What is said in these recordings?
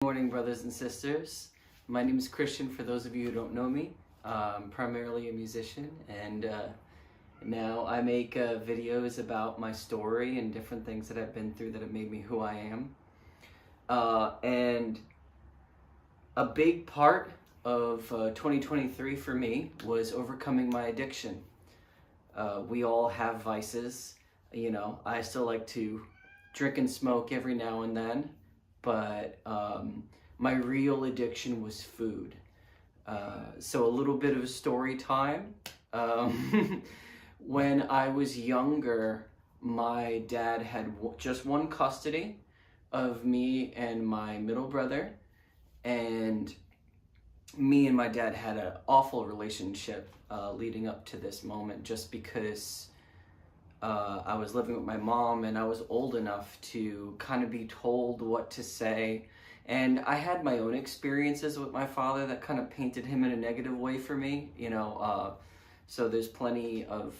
Good morning, brothers and sisters. My name is Christian, for those of you who don't know me. I'm primarily a musician, and now I make videos about my story and different things that I've been through that have made me who I am. And a big part of 2023 for me was overcoming my addiction. We all have vices. I still like to drink and smoke every now and then, but my real addiction was food. So a little bit of a story time. When I was younger, my dad had just one custody of me and my middle brother, and me and my dad had an awful relationship leading up to this moment, just because I was living with my mom and I was old enough to kind of be told what to say. And I had my own experiences with my father that kind of painted him in a negative way for me, so there's plenty of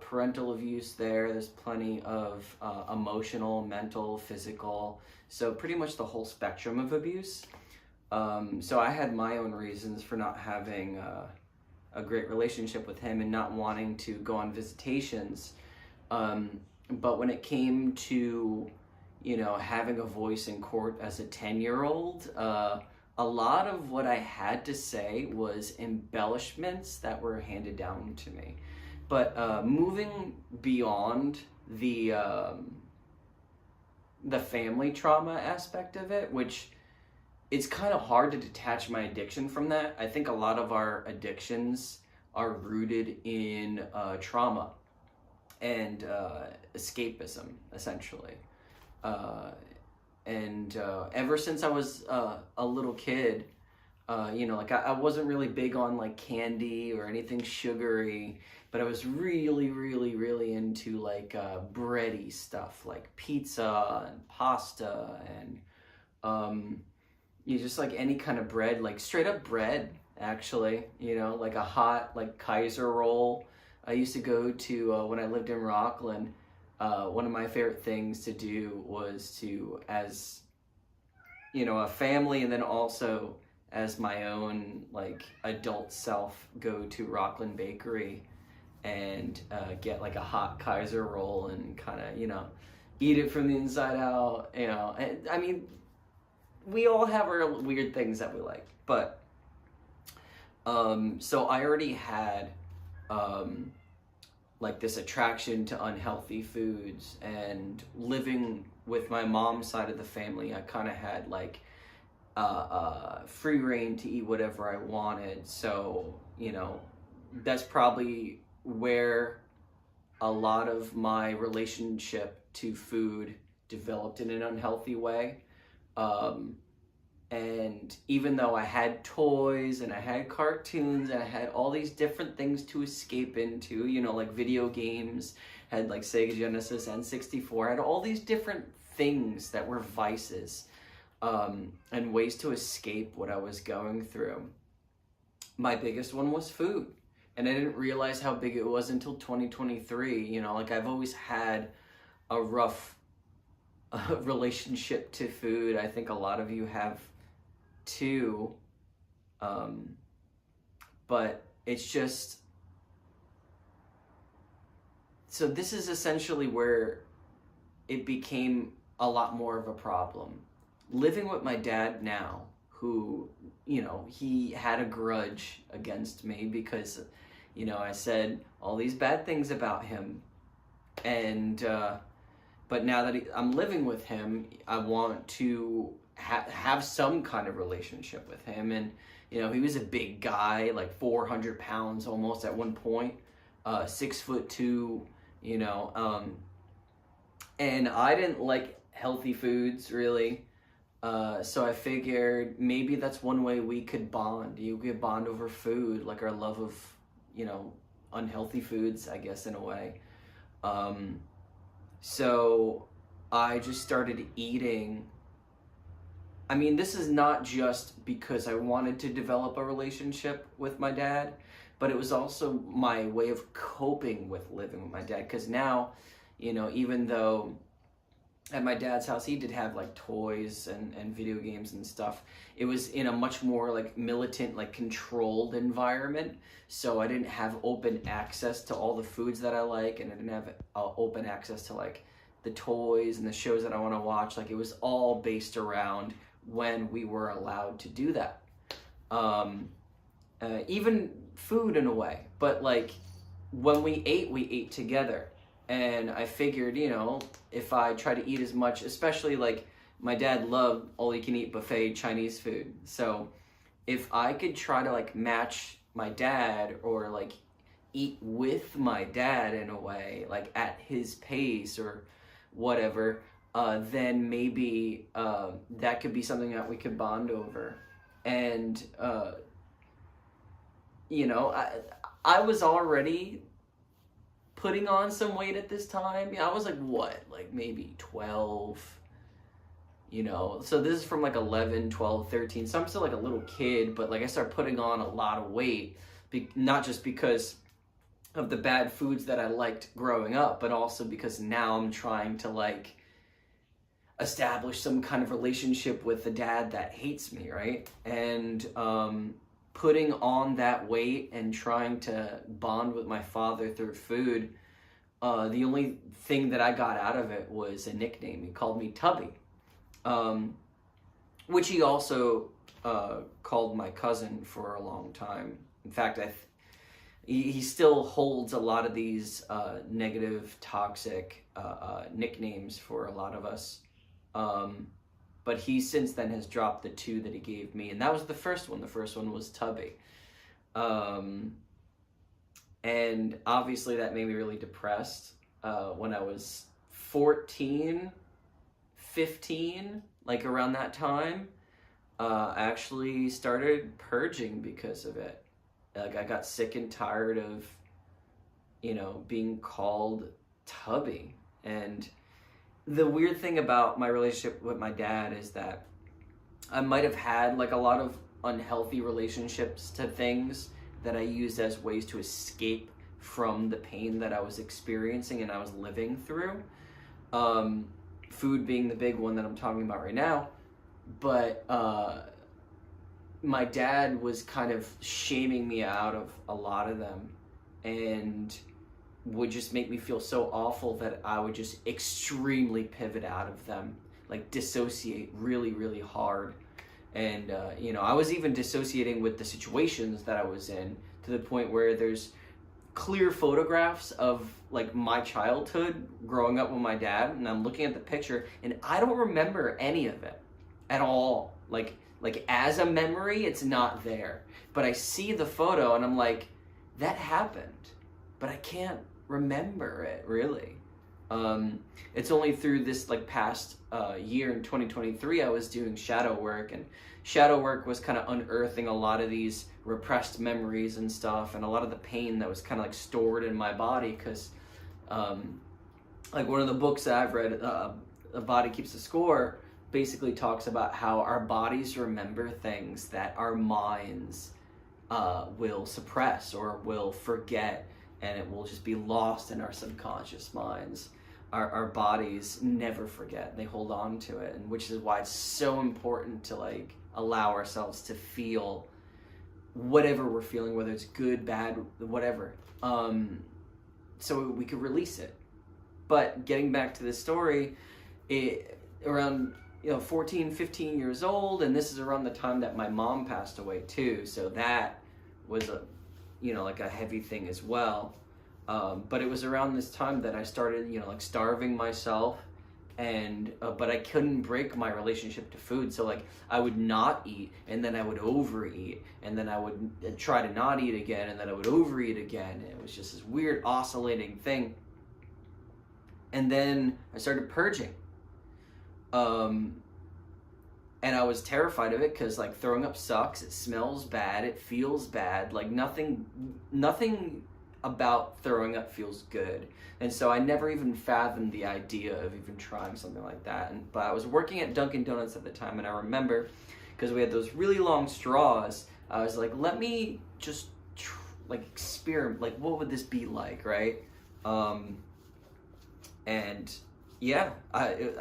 parental abuse there. There's plenty of emotional, mental, physical, so pretty much the whole spectrum of abuse. So I had my own reasons for not having a great relationship with him and not wanting to go on visitations. But when it came to, having a voice in court as a 10-year-old, a lot of what I had to say was embellishments that were handed down to me. But moving beyond the family trauma aspect of it, which it's kind of hard to detach my addiction from that. I think a lot of our addictions are rooted in trauma and escapism, essentially. Ever since I was a little kid, I wasn't really big on like candy or anything sugary, but I was really, really, really into like bready stuff like pizza and pasta and just like any kind of bread, like straight up bread, actually, like a hot like Kaiser roll. I used to go to, when I lived in Rockland, one of my favorite things to do was to, as, a family and then also as my own, like, adult self, go to Rockland Bakery and get, like, a hot Kaiser roll and kind of, eat it from the inside out, And, I mean, we all have our weird things that we like, but, so I already had like this attraction to unhealthy foods, and living with my mom's side of the family, I kind of had like free reign to eat whatever I wanted. So, that's probably where a lot of my relationship to food developed in an unhealthy way. And even though I had toys and I had cartoons and I had all these different things to escape into, like video games, had like Sega Genesis, N64, I had all these different things that were vices, and ways to escape what I was going through. My biggest one was food. And I didn't realize how big it was until 2023. I've always had a rough relationship to food. I think a lot of you have too, but it's just, so this is essentially where it became a lot more of a problem. Living with my dad now, who, he had a grudge against me because, I said all these bad things about him, and but now that I'm living with him, I want to have some kind of relationship with him. And he was a big guy, like 400 pounds almost at one point, 6'2", and I didn't like healthy foods really, so I figured maybe that's one way we could bond. You could bond over food, like our love of unhealthy foods, I guess, in a way. So I just started eating. I mean, this is not just because I wanted to develop a relationship with my dad, but it was also my way of coping with living with my dad. Because now, even though at my dad's house, he did have like toys and video games and stuff. It was in a much more like militant, like controlled environment. So I didn't have open access to all the foods that I like, and I didn't have open access to like the toys and the shows that I want to watch. Like, it was all based around when we were allowed to do that. Even food in a way, but like when we ate together. And I figured, you know, if I try to eat as much, especially like my dad loved all-you-can-eat buffet Chinese food. So if I could try to like match my dad, or like eat with my dad in a way, like at his pace or whatever, then maybe that could be something that we could bond over. And, you know, I was already putting on some weight at this time. Yeah, I was like, what? Like maybe 12, you know? So this is from like 11, 12, 13. So I'm still like a little kid, but like I started putting on a lot of weight, not just because of the bad foods that I liked growing up, but also because now I'm trying to like establish some kind of relationship with the dad that hates me, right? And putting on that weight and trying to bond with my father through food, the only thing that I got out of it was a nickname. He called me Tubby, which he also called my cousin for a long time. In fact, he still holds a lot of these negative, toxic nicknames for a lot of us. But he since then has dropped the 2 that he gave me, and that was the first one. The first one was Tubby. And obviously that made me really depressed when I was 14, 15, like around that time. I actually started purging because of it. Like, I got sick and tired of, you know, being called Tubby. And the weird thing about my relationship with my dad is that I might have had like a lot of unhealthy relationships to things that I used as ways to escape from the pain that I was experiencing and I was living through. Food being the big one that I'm talking about right now. But my dad was kind of shaming me out of a lot of them, and would just make me feel so awful that I would just extremely pivot out of them, like dissociate really, really hard. And, you know, I was even dissociating with the situations that I was in, to the point where there's clear photographs of like my childhood growing up with my dad, and I'm looking at the picture and I don't remember any of it at all. Like as a memory, it's not there, but I see the photo and I'm like, that happened, but I can't remember it really. It's only through this like past year in 2023 I was doing shadow work, and shadow work was kind of unearthing a lot of these repressed memories and stuff, and a lot of the pain that was kind of like stored in my body, because like one of the books that I've read, A Body Keeps the Score, basically talks about how our bodies remember things that our minds will suppress or will forget, and it will just be lost in our subconscious minds. Our bodies never forget. They hold on to it, and which is why it's so important to like allow ourselves to feel whatever we're feeling, whether it's good, bad, whatever, so we could release it. But getting back to the story, around 14, 15 years old, and this is around the time that my mom passed away too, so that was a like a heavy thing as well. But it was around this time that I started like starving myself, and but I couldn't break my relationship to food. So like I would not eat, and then I would overeat, and then I would try to not eat again, and then I would overeat again. It was just this weird oscillating thing. And then I started purging. And I was terrified of it, because like throwing up sucks, it smells bad, it feels bad, like nothing about throwing up feels good. And so I never even fathomed the idea of even trying something like that. But I was working at Dunkin' Donuts at the time, and I remember, because we had those really long straws, I was like, let me just like experiment, like what would this be like, right? And Yeah,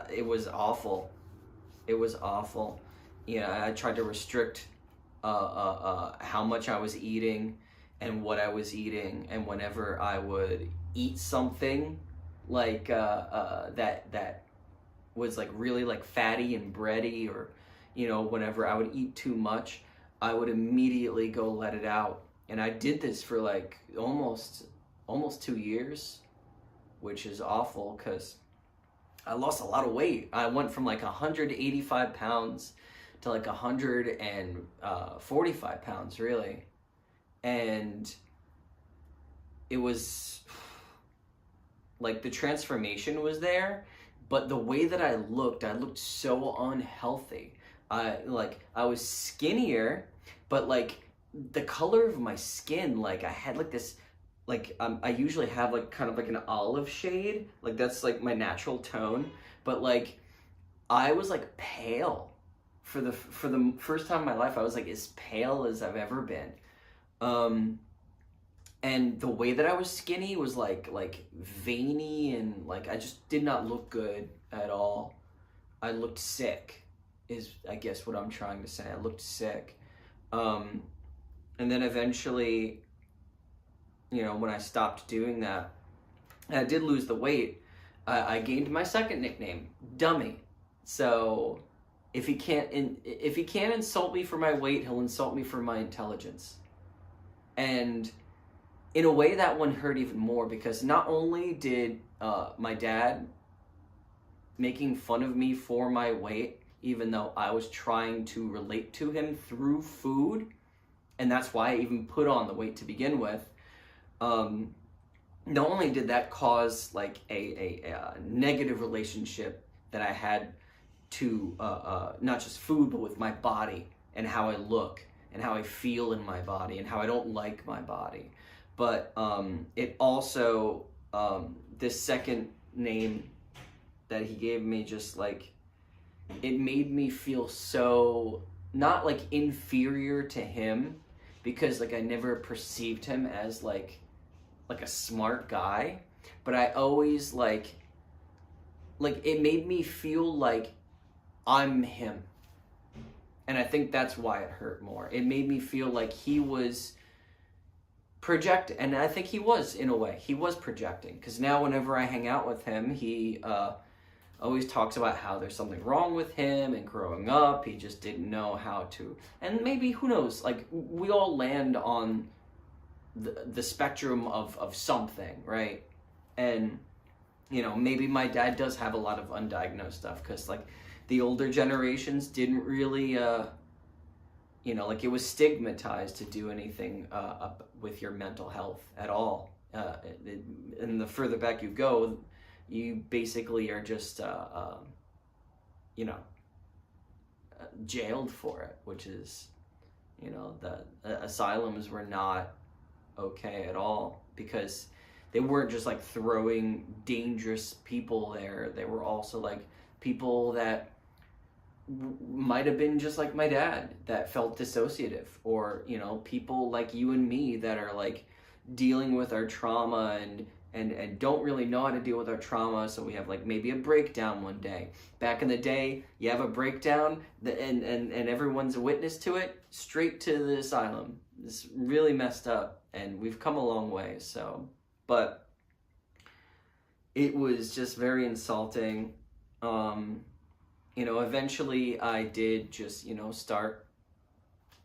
it was awful. It was awful. You know, I tried to restrict how much I was eating and what I was eating, and whenever I would eat something like that was like really like fatty and bready, or you know, whenever I would eat too much, I would immediately go let it out. And I did this for like almost 2 years, which is awful because I lost a lot of weight. I went from like 185 pounds to like 145 pounds, really. And it was like the transformation was there, but the way that I looked so unhealthy. I was skinnier, but like the color of my skin, like I had like this, like I usually have like kind of like an olive shade, like that's like my natural tone, but like I was like pale for the first time in my life. I was like as pale as I've ever been. And the way that I was skinny was like veiny, and like I just did not look good at all. I looked sick, is I guess what I'm trying to say. I looked sick. And then eventually, you know, when I stopped doing that, and I did lose the weight, I gained my second nickname, Dummy. So if he can't insult me for my weight, he'll insult me for my intelligence. And in a way, that one hurt even more, because not only did my dad making fun of me for my weight, even though I was trying to relate to him through food, and that's why I even put on the weight to begin with. Not only did that cause like a negative relationship that I had to not just food, but with my body and how I look and how I feel in my body and how I don't like my body. But it also, this second name that he gave me, just like, it made me feel so, not like inferior to him, because like I never perceived him as like a smart guy, but I always like it made me feel like I'm him. And I think that's why it hurt more. It made me feel like he was projecting, and I think he was, in a way. He was projecting, because now whenever I hang out with him, he always talks about how there's something wrong with him, and growing up, he just didn't know how to. And maybe, who knows, like, we all land on the spectrum of something, right? And, you know, maybe my dad does have a lot of undiagnosed stuff, because, like, the older generations didn't really, you know, like, it was stigmatized to do anything up with your mental health at all. And the further back you go, you basically are just, you know, jailed for it, which is, you know, the asylums were not okay at all, because they weren't just like throwing dangerous people there. They were also like people that might have been just like my dad, that felt dissociative, or, you know, people like you and me that are like dealing with our trauma and don't really know how to deal with our trauma, so we have like maybe a breakdown one day. Back in the day, you have a breakdown and everyone's a witness to it, straight to the asylum. It's really messed up, and we've come a long way. So, but it was just very insulting. You know, eventually I did just, you know, start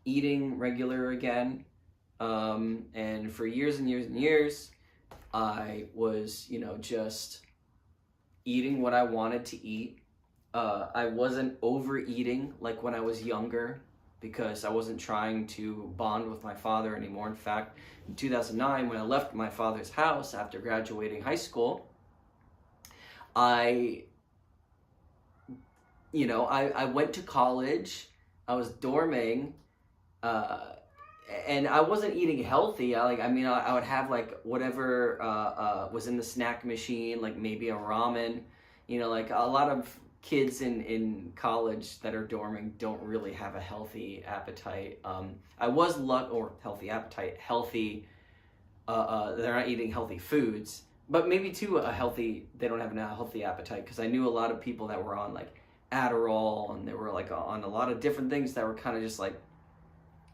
eating regular again. And for years and years and years, I was, you know, just eating what I wanted to eat. I wasn't overeating like when I was younger, because I wasn't trying to bond with my father anymore. In fact, in 2009, when I left my father's house after graduating high school, I went to college. I was dorming, and I wasn't eating healthy. I would have like whatever was in the snack machine, like maybe a ramen. You know, like a lot of kids in college that are dorming don't really have a healthy appetite. Healthy appetite, healthy. They're not eating healthy foods, but maybe too they don't have a healthy appetite, because I knew a lot of people that were on like Adderall, and they were like on a lot of different things that were kind of just like,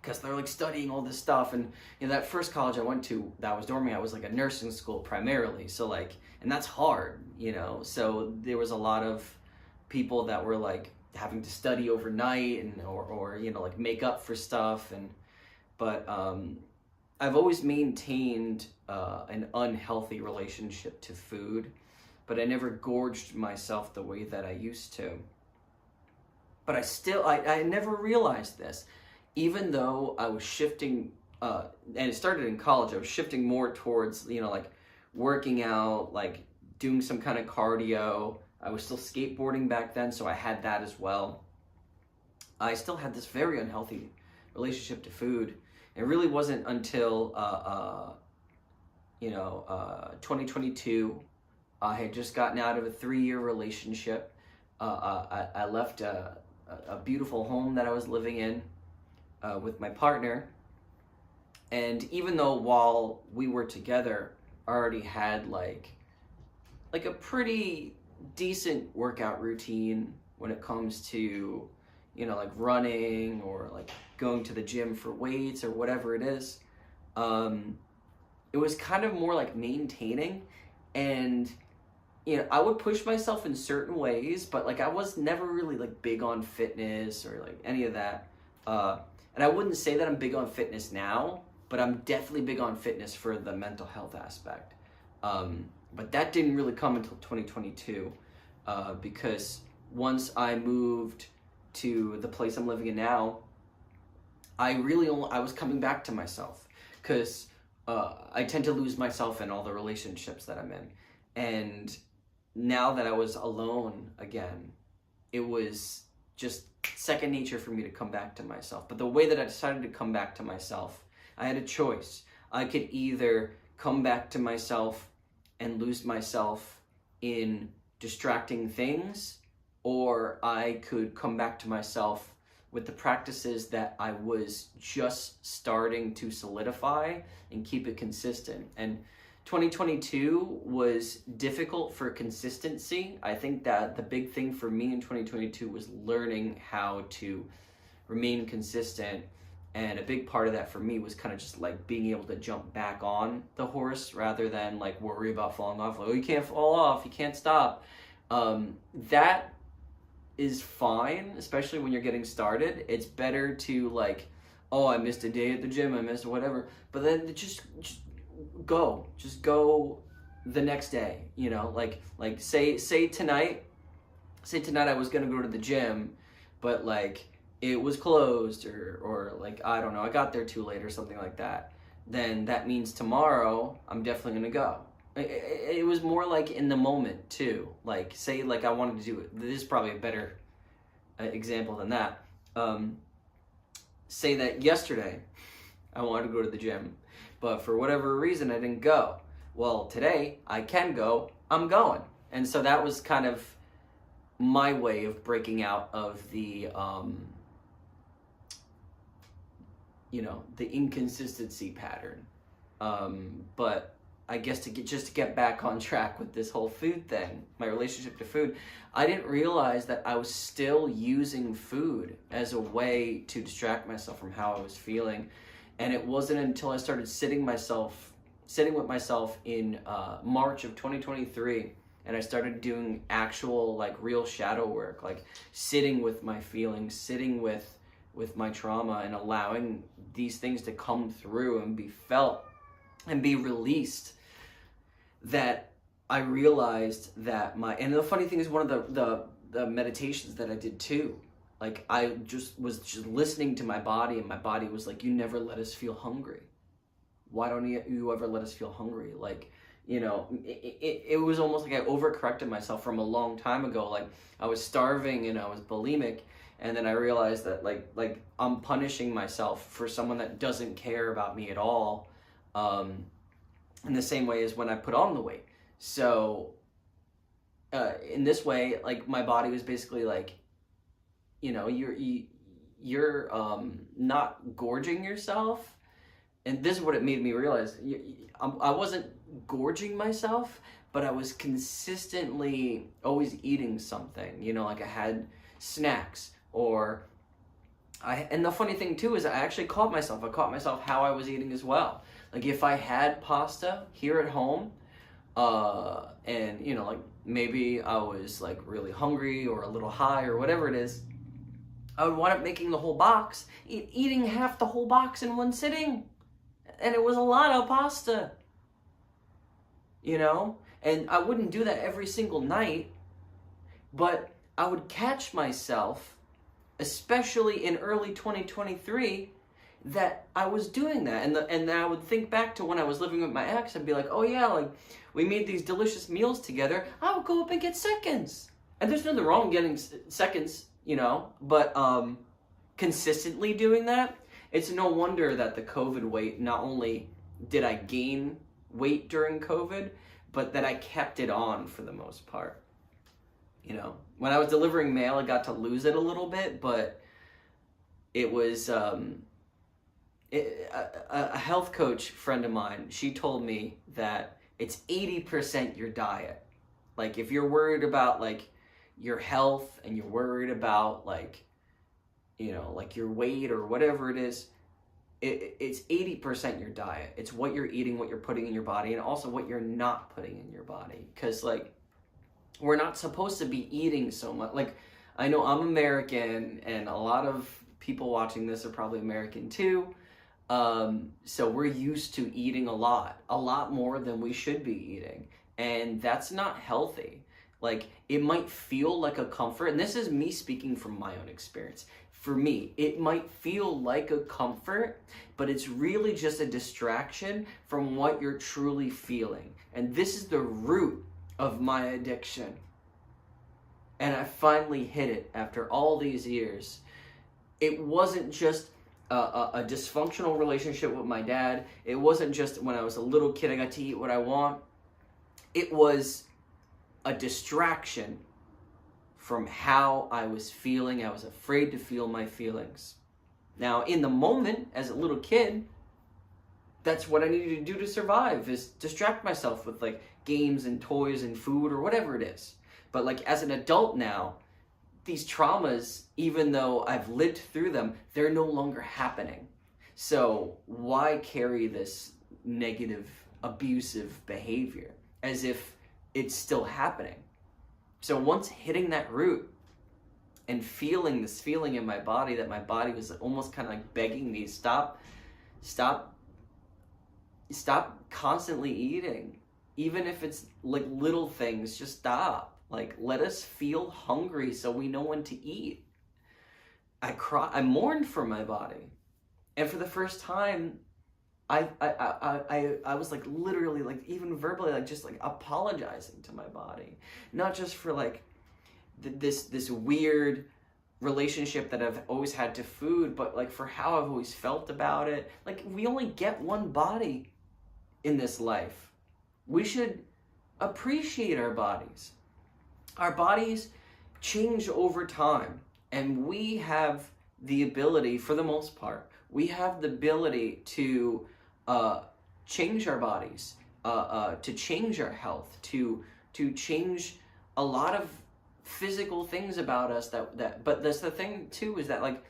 because they're like studying all this stuff. And that first college I went to that was dorming, I was like a nursing school primarily, so like, and that's hard, so there was a lot of people that were like having to study overnight, and or like make up for stuff. But I've always maintained an unhealthy relationship to food, but I never gorged myself the way that I used to. But I never realized this, even though I was shifting, and it started in college, I was shifting more towards, like working out, like doing some kind of cardio. I was still skateboarding back then, so I had that as well. I still had this very unhealthy relationship to food. It really wasn't until 2022. I had just gotten out of a 3-year relationship. I left a beautiful home that I was living in with my partner. And even though while we were together, I already had like a pretty decent workout routine when it comes to, like running or like going to the gym for weights or whatever it is. It was kind of more like maintaining, and I would push myself in certain ways, but like I was never really like big on fitness or like any of that. And I wouldn't say that I'm big on fitness now, but I'm definitely big on fitness for the mental health aspect. But that didn't really come until 2022, because once I moved to the place I'm living in now, I was coming back to myself, because I tend to lose myself in all the relationships that I'm in. And now that I was alone again, it was just second nature for me to come back to myself. But the way that I decided to come back to myself, I had a choice. I could either come back to myself and lose myself in distracting things, or I could come back to myself with the practices that I was just starting to solidify and keep it consistent. And 2022 was difficult for consistency. I think that the big thing for me in 2022 was learning how to remain consistent. And a big part of that for me was kind of just like being able to jump back on the horse rather than like worry about falling off. Like, oh, you can't fall off, you can't stop. That is fine, especially when you're getting started. It's better to like, oh, I missed a day at the gym, I missed whatever. But then just go the next day, like say tonight I was gonna go to the gym, but like it was closed, or like, I don't know, I got there too late or something like that. Then that means tomorrow I'm definitely gonna go. It was more like in the moment too. Like say like I wanted to do it. This is probably a better example than that. Say that yesterday I wanted to go to the gym, but for whatever reason I didn't go. Well, today I can go, I'm going. And so that was kind of my way of breaking out of the the inconsistency pattern. But I guess to get back on track with this whole food thing, my relationship to food, I didn't realize that I was still using food as a way to distract myself from how I was feeling. And it wasn't until I started sitting with myself in March of 2023, and I started doing actual like real shadow work, like sitting with my feelings, sitting with my trauma, and allowing these things to come through and be felt and be released, that I realized that and the funny thing is, one of the meditations that I did too, like I was just listening to my body, and my body was like, you never let us feel hungry. Why don't you ever let us feel hungry? Like, it was almost like I overcorrected myself from a long time ago. Like I was starving and I was bulimic, and then I realized that like I'm punishing myself for someone that doesn't care about me at all, in the same way as when I put on the weight. So in this way, like my body was basically like, you're not gorging yourself, and this is what it made me realize. I wasn't gorging myself, but I was consistently always eating something. You know, like I had snacks, or and the funny thing too is I actually caught myself. I caught myself how I was eating as well. Like if I had pasta here at home, and you know, like maybe I was like really hungry or a little high or whatever it is, I would wind up making the whole box, eating half the whole box in one sitting. And it was a lot of pasta, you know? And I wouldn't do that every single night, but I would catch myself, especially in early 2023, that I was doing that. And then I would think back to when I was living with my ex and be like, oh yeah, like we made these delicious meals together. I would go up and get seconds. And there's nothing wrong with getting seconds, you know, but consistently doing that, it's no wonder that the COVID weight, not only did I gain weight during COVID, but that I kept it on for the most part. You know, when I was delivering mail, I got to lose it a little bit, but it was a health coach friend of mine. She told me that it's 80% your diet. Like if you're worried about like your health and you're worried about like, you know, like your weight or whatever it is, it's 80% your diet. It's what you're eating, what you're putting in your body, and also what you're not putting in your body. Because like, we're not supposed to be eating so much. Like, I know I'm American, and a lot of people watching this are probably American too. So we're used to eating a lot more than we should be eating. And that's not healthy. Like, it might feel like a comfort, and this is me speaking from my own experience. For me, it might feel like a comfort, but it's really just a distraction from what you're truly feeling. And this is the root of my addiction. And I finally hit it after all these years. It wasn't just a dysfunctional relationship with my dad. It wasn't just when I was a little kid I got to eat what I want. It was a distraction from how I was feeling. I was afraid to feel my feelings. Now, in the moment, as a little kid, that's what I needed to do to survive, is distract myself with like games and toys and food or whatever it is. But like as an adult now, these traumas, even though I've lived through them, they're no longer happening. So why carry this negative, abusive behavior as if it's still happening? So once hitting that root and feeling this feeling in my body, that my body was almost kind of like begging me, stop constantly eating. Even if it's like little things, just stop. Like, let us feel hungry so we know when to eat. I mourned for my body. And for the first time, I was like literally, like even verbally, like just like apologizing to my body, not just for like this weird relationship that I've always had to food, but like for how I've always felt about it. Like, we only get one body in this life. We should appreciate our bodies. Our bodies change over time, and we have the ability, for the most part, we have the ability to change our bodies, to change our health, to change a lot of physical things about us but that's the thing too, is that like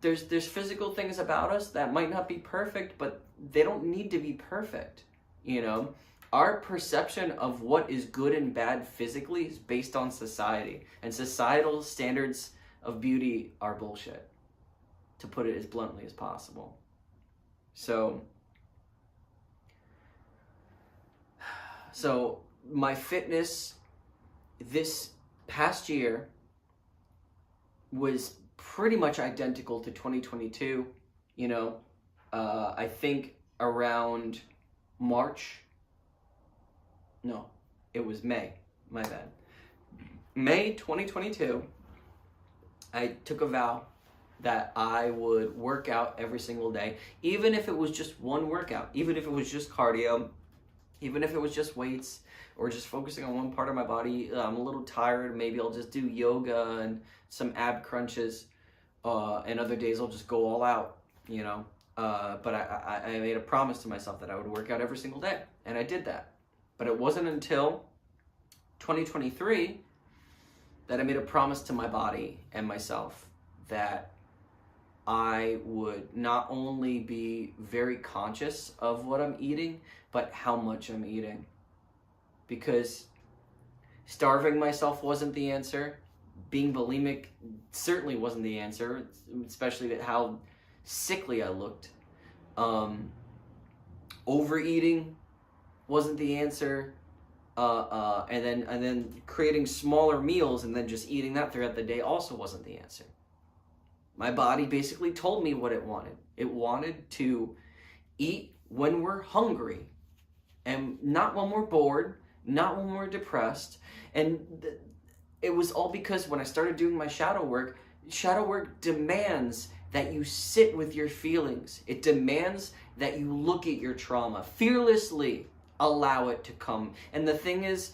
there's physical things about us that might not be perfect, but they don't need to be perfect, you know? Our perception of what is good and bad physically is based on society, and societal standards of beauty are bullshit, to put it as bluntly as possible. So my fitness this past year was pretty much identical to 2022. You know, I think around March, no, it was May, my bad. May 2022, I took a vow that I would work out every single day, even if it was just one workout, even if it was just cardio, even if it was just weights, or just focusing on one part of my body. I'm a little tired, maybe I'll just do yoga and some ab crunches, and other days I'll just go all out, you know. But I made a promise to myself that I would work out every single day, and I did that. But it wasn't until 2023 that I made a promise to my body and myself that I would not only be very conscious of what I'm eating, but how much I'm eating. Because starving myself wasn't the answer. Being bulimic certainly wasn't the answer, especially how sickly I looked. Overeating wasn't the answer. And then creating smaller meals and then just eating that throughout the day also wasn't the answer. My body basically told me what it wanted. It wanted to eat when we're hungry and not when we're bored, not when we're depressed. And it was all because when I started doing my shadow work demands that you sit with your feelings. It demands that you look at your trauma, fearlessly allow it to come. And the thing is,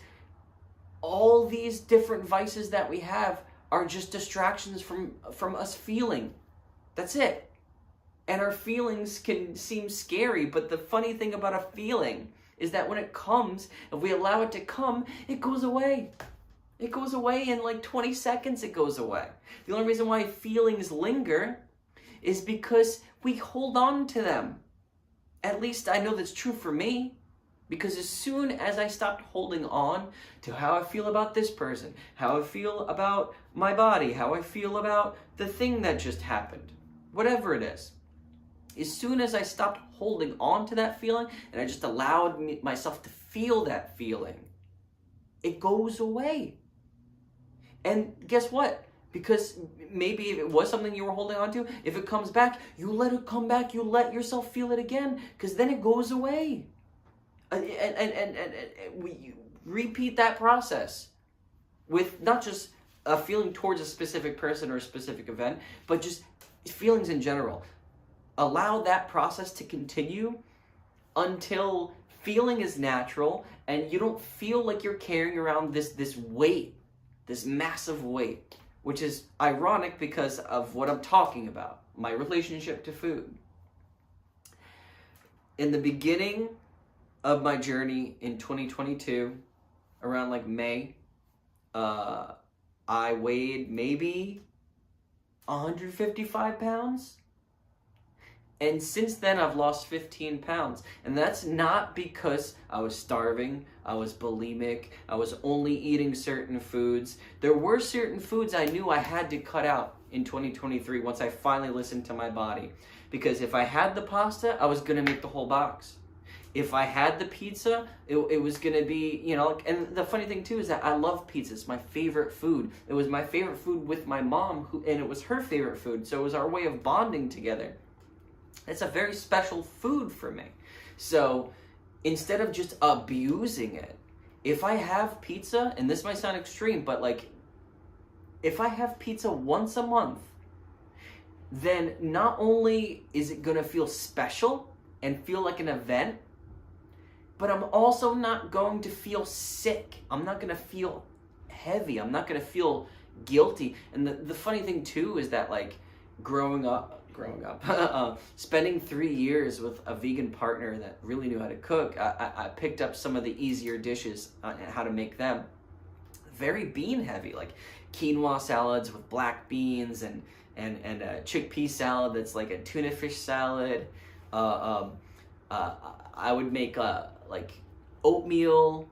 all these different vices that we have are just distractions from us feeling. That's it. And our feelings can seem scary, but the funny thing about a feeling is that when it comes, if we allow it to come, it goes away. It goes away in like 20 seconds, it goes away. The only reason why feelings linger is because we hold on to them. At least I know that's true for me. Because as soon as I stopped holding on to how I feel about this person, how I feel about my body, how I feel about the thing that just happened, whatever it is, as soon as I stopped holding on to that feeling and I just allowed myself to feel that feeling, it goes away. And guess what? Because maybe if it was something you were holding on to, if it comes back, you let it come back, you let yourself feel it again, because then it goes away. And we repeat that process with not just a feeling towards a specific person or a specific event, but just feelings in general. Allow that process to continue until feeling is natural and you don't feel like you're carrying around this weight, this massive weight, which is ironic because of what I'm talking about, my relationship to food. In the beginning of my journey in 2022, around like May, I weighed maybe 155 pounds. And since then, I've lost 15 pounds. And that's not because I was starving, I was bulimic, I was only eating certain foods. There were certain foods I knew I had to cut out in 2023 once I finally listened to my body. Because if I had the pasta, I was going to make the whole box. If I had the pizza, it was going to be, and the funny thing too is that I love pizza. It's my favorite food. It was my favorite food with my mom, and it was her favorite food. So it was our way of bonding together. It's a very special food for me. So instead of just abusing it, if I have pizza, and this might sound extreme, but like, if I have pizza once a month, then not only is it going to feel special and feel like an event, but I'm also not going to feel sick. I'm not going to feel heavy. I'm not going to feel guilty. And the funny thing too is that like growing up, spending 3 years with a vegan partner that really knew how to cook, I picked up some of the easier dishes and how to make them. Very bean heavy, like quinoa salads with black beans and a chickpea salad that's like a tuna fish salad. I would make like oatmeal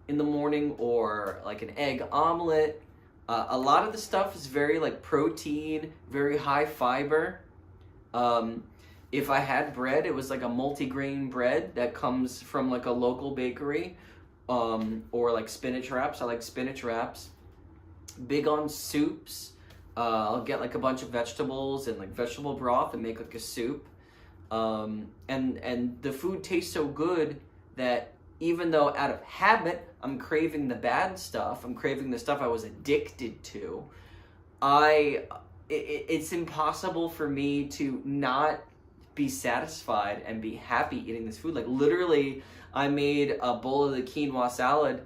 in the morning or like an egg omelet. A lot of the stuff is very like protein, very high fiber. If I had bread, it was like a multi-grain bread that comes from like a local bakery, or like spinach wraps. I like spinach wraps. Big on soups. I'll get like a bunch of vegetables and like vegetable broth and make like a soup. And the food tastes so good that even though out of habit, I'm craving the bad stuff, I'm craving the stuff I was addicted to, it's impossible for me to not be satisfied and be happy eating this food. Like literally, I made a bowl of the quinoa salad,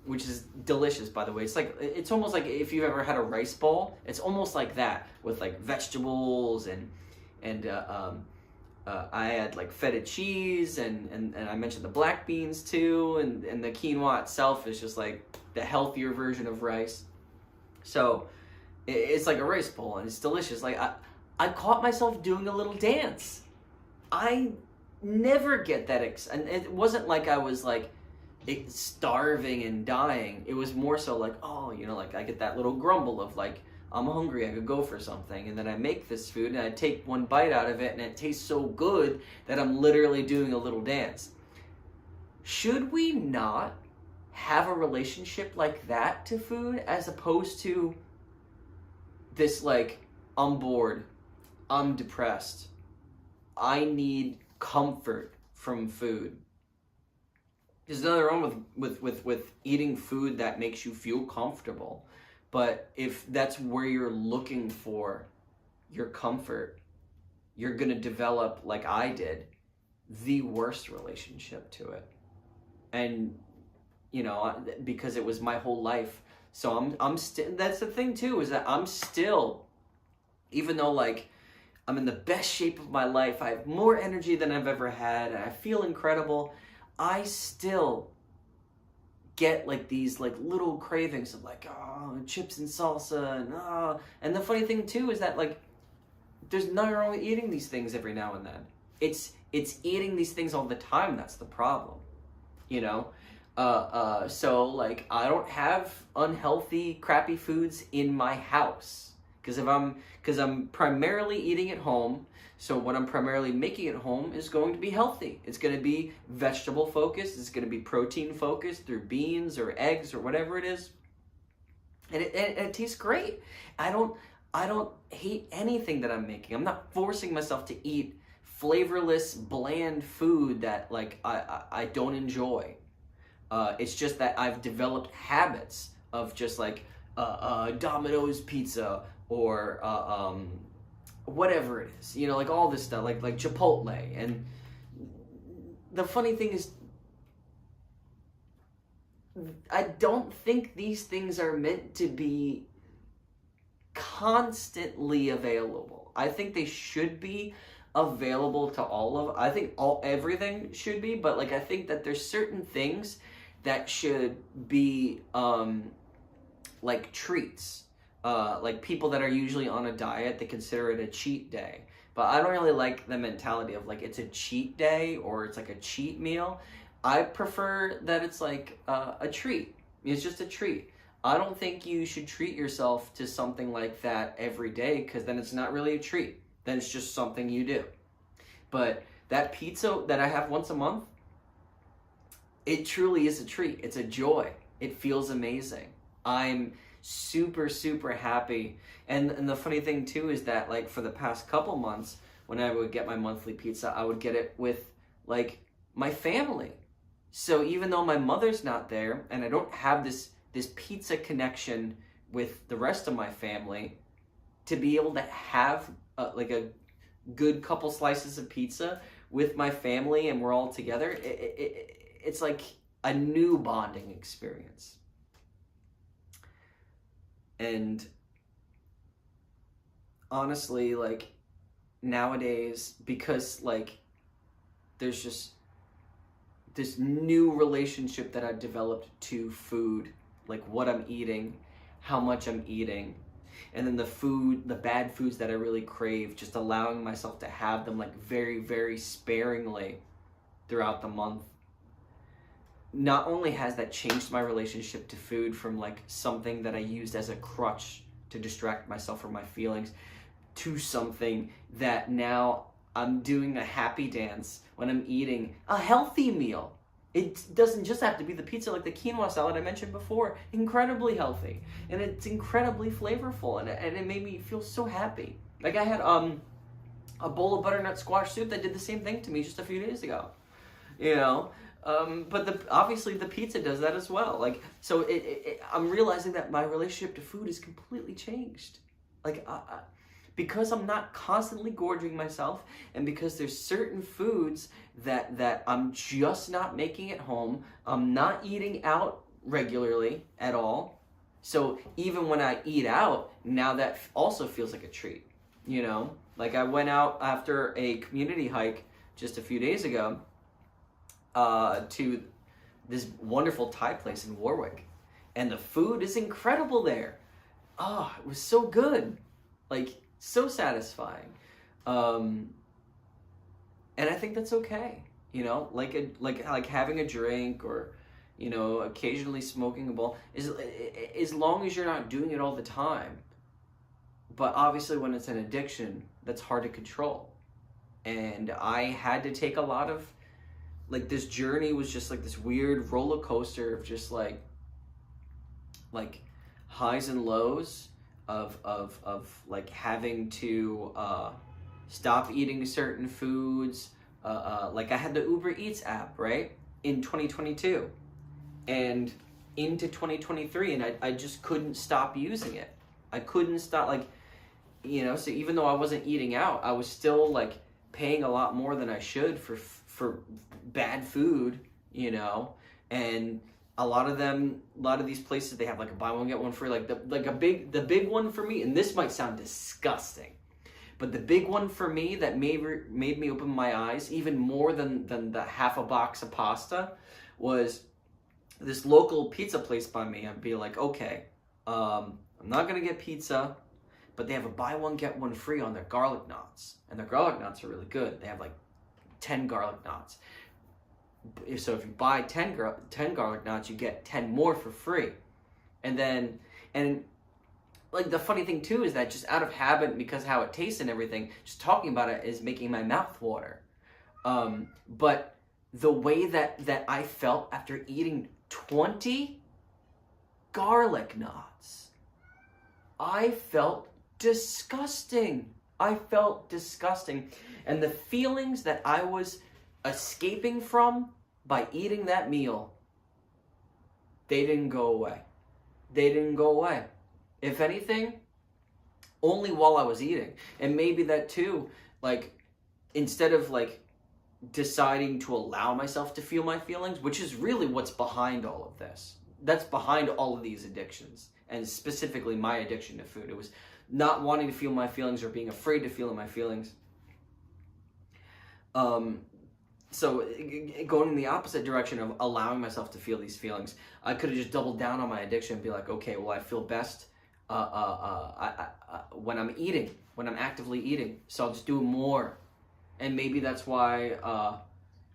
which is delicious, by the way. It's almost like if you've ever had a rice bowl, it's almost like that with like vegetables and I had like feta cheese, and I mentioned the black beans too, and the quinoa itself is just like the healthier version of rice. So it's like a rice bowl, and it's delicious. Like I caught myself doing a little dance. I never get that and it wasn't like I was like starving and dying. It was more so like, oh, like I get that little grumble of like, I'm hungry, I could go for something, and then I make this food and I take one bite out of it and it tastes so good that I'm literally doing a little dance. Should we not have a relationship like that to food, as opposed to this like, I'm bored, I'm depressed, I need comfort from food? There's nothing wrong with eating food that makes you feel comfortable. But if that's where you're looking for your comfort, you're going to develop, like I did, the worst relationship to it. And, because it was my whole life. So I'm still, that's the thing too, is that I'm still, even though like I'm in the best shape of my life, I have more energy than I've ever had, and I feel incredible, I still get like these like little cravings of like, oh, chips and salsa, and the funny thing too is that like there's nothing wrong with eating these things every now and then. It's eating these things all the time that's the problem, so like I don't have unhealthy crappy foods in my house because I'm primarily eating at home. So what I'm primarily making at home is going to be healthy. It's going to be vegetable focused. It's going to be protein focused through beans or eggs or whatever it is. And it tastes great. I don't hate anything that I'm making. I'm not forcing myself to eat flavorless, bland food that like I don't enjoy. It's just that I've developed habits of just like Domino's pizza or whatever it is, like all this stuff, like Chipotle. And the funny thing is, I don't think these things are meant to be constantly available. I think they should be available to I think everything should be, but like I think that there's certain things that should be like treats. Like people that are usually on a diet, they consider it a cheat day. But I don't really like the mentality of like it's a cheat day or it's like a cheat meal. I prefer that it's like a treat. It's just a treat. I don't think you should treat yourself to something like that every day, because then it's not really a treat. Then it's just something you do. But that pizza that I have once a month, it truly is a treat. It's a joy. It feels amazing. I'm super, super happy. And the funny thing too is that like for the past couple months, when I would get my monthly pizza, I would get it with like my family. So even though my mother's not there and I don't have this pizza connection with the rest of my family, to be able to have like a good couple slices of pizza with my family and we're all together, it's like a new bonding experience. And honestly, like nowadays, because like there's just this new relationship that I've developed to food, like what I'm eating, how much I'm eating, and then the bad foods that I really crave, just allowing myself to have them like very, very sparingly throughout the month. Not only has that changed my relationship to food from like something that I used as a crutch to distract myself from my feelings, to something that now I'm doing a happy dance when I'm eating a healthy meal. It doesn't just have to be the pizza, like the quinoa salad I mentioned before, incredibly healthy. And it's incredibly flavorful, and it made me feel so happy. Like I had a bowl of butternut squash soup that did the same thing to me just a few days ago. But obviously the pizza does that as well. Like, so I'm realizing that my relationship to food is completely changed. Like, because I'm not constantly gorging myself, and because there's certain foods that I'm just not making at home, I'm not eating out regularly at all. So even when I eat out, now that also feels like a treat. you know? Like I went out after a community hike just a few days ago to this wonderful Thai place in Warwick. And the food is incredible there. Oh, it was so good. Like, so satisfying. And I think that's okay. You know, like having a drink or, you know, occasionally smoking a bowl, is as long as you're not doing it all the time. But obviously when it's an addiction, that's hard to control. And I had to take a lot of, like, this journey was just like this weird roller coaster of just like highs and lows of like having to stop eating certain foods. Like I had the Uber Eats app, right, in 2022 and into 2023, and I just couldn't stop using it. I couldn't stop, like, you know, so even though I wasn't eating out, I was still like paying a lot more than I should for bad food, you know. And a lot of these places, they have like a buy one get one free, like the big one for me, and this might sound disgusting, but the big one for me that made me open my eyes even more than the half a box of pasta was this local pizza place by me. I'd be like, okay, I'm not gonna get pizza, but they have a buy one get one free on their garlic knots, and their garlic knots are really good. They have like 10 garlic knots. So if you buy 10 garlic knots, you get 10 more for free. And like the funny thing too is that just out of habit, because how it tastes and everything, just talking about it is making my mouth water. But the way that I felt after eating 20 garlic knots, I felt disgusting. I felt disgusting. And the feelings that I was escaping from by eating that meal, they didn't go away. They didn't go away. If anything, only while I was eating. And maybe that too, like, instead of like deciding to allow myself to feel my feelings, which is really what's behind all of this. That's behind all of these addictions, and specifically my addiction to food. It was not wanting to feel my feelings or being afraid to feel my feelings. So going in the opposite direction of allowing myself to feel these feelings, I could have just doubled down on my addiction and be like, okay, well, I feel best when I'm eating, when I'm actively eating. So I'll just do more. And maybe that's why,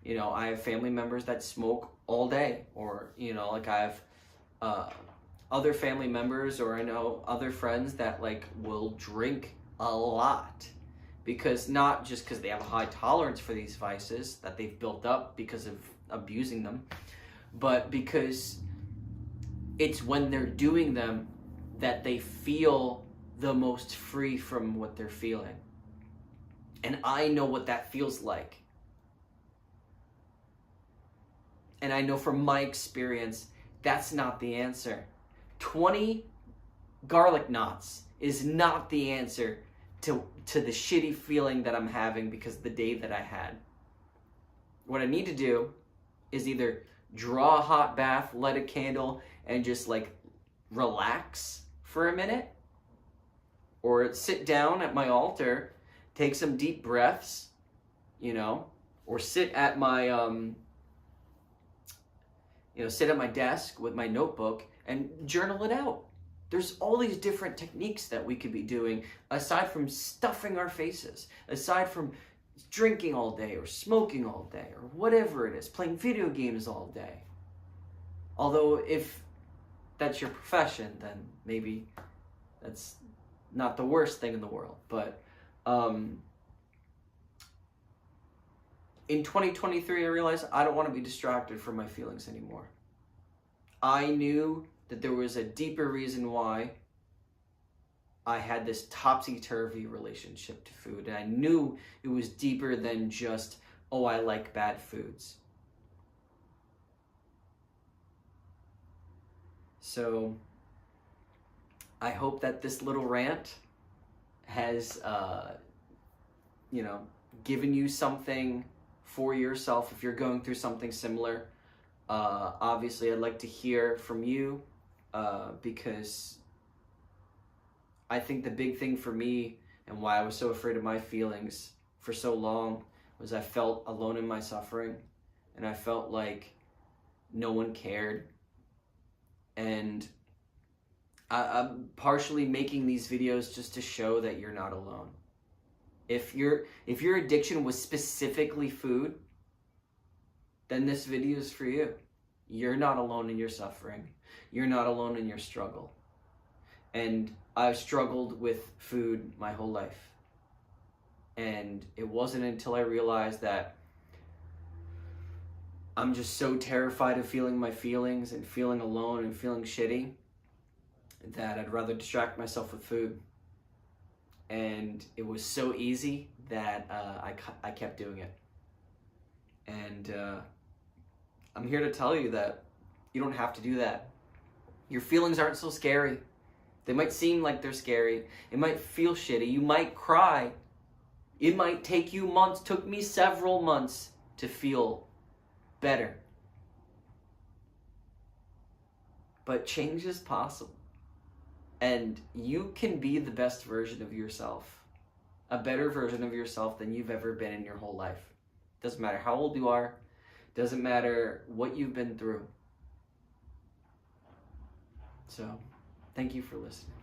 you know, I have family members that smoke all day, or, you know, like I have other family members, or I know other friends that like will drink a lot. Because not just because they have a high tolerance for these vices that they've built up because of abusing them, but because it's when they're doing them that they feel the most free from what they're feeling. And I know what that feels like. And I know from my experience, that's not the answer. 20 garlic knots is not the answer to the shitty feeling that I'm having because of the day that I had. What I need to do is either draw a hot bath, light a candle, and just like relax for a minute, or sit down at my altar, take some deep breaths, you know, or sit at my sit at my desk with my notebook and journal it out. There's all these different techniques that we could be doing aside from stuffing our faces, aside from drinking all day or smoking all day or whatever it is, playing video games all day. Although if that's your profession, then maybe that's not the worst thing in the world. But in 2023, I realized I don't want to be distracted from my feelings anymore. I knew that there was a deeper reason why I had this topsy-turvy relationship to food. And I knew it was deeper than just, oh, I like bad foods. So I hope that this little rant has, given you something for yourself if you're going through something similar. Obviously, I'd like to hear from you. Because I think the big thing for me and why I was so afraid of my feelings for so long was I felt alone in my suffering, and I felt like no one cared. And I'm partially making these videos just to show that you're not alone. If your addiction was specifically food, then this video is for you. You're not alone in your suffering. You're not alone in your struggle. And I've struggled with food my whole life. And it wasn't until I realized that I'm just so terrified of feeling my feelings and feeling alone and feeling shitty that I'd rather distract myself with food. And it was so easy that I kept doing it. And I'm here to tell you that you don't have to do that. Your feelings aren't so scary. They might seem like they're scary. It might feel shitty. You might cry. It might take you months. Took me several months to feel better. But change is possible. And you can be the best version of yourself. A better version of yourself than you've ever been in your whole life. Doesn't matter how old you are. Doesn't matter what you've been through. So, thank you for listening.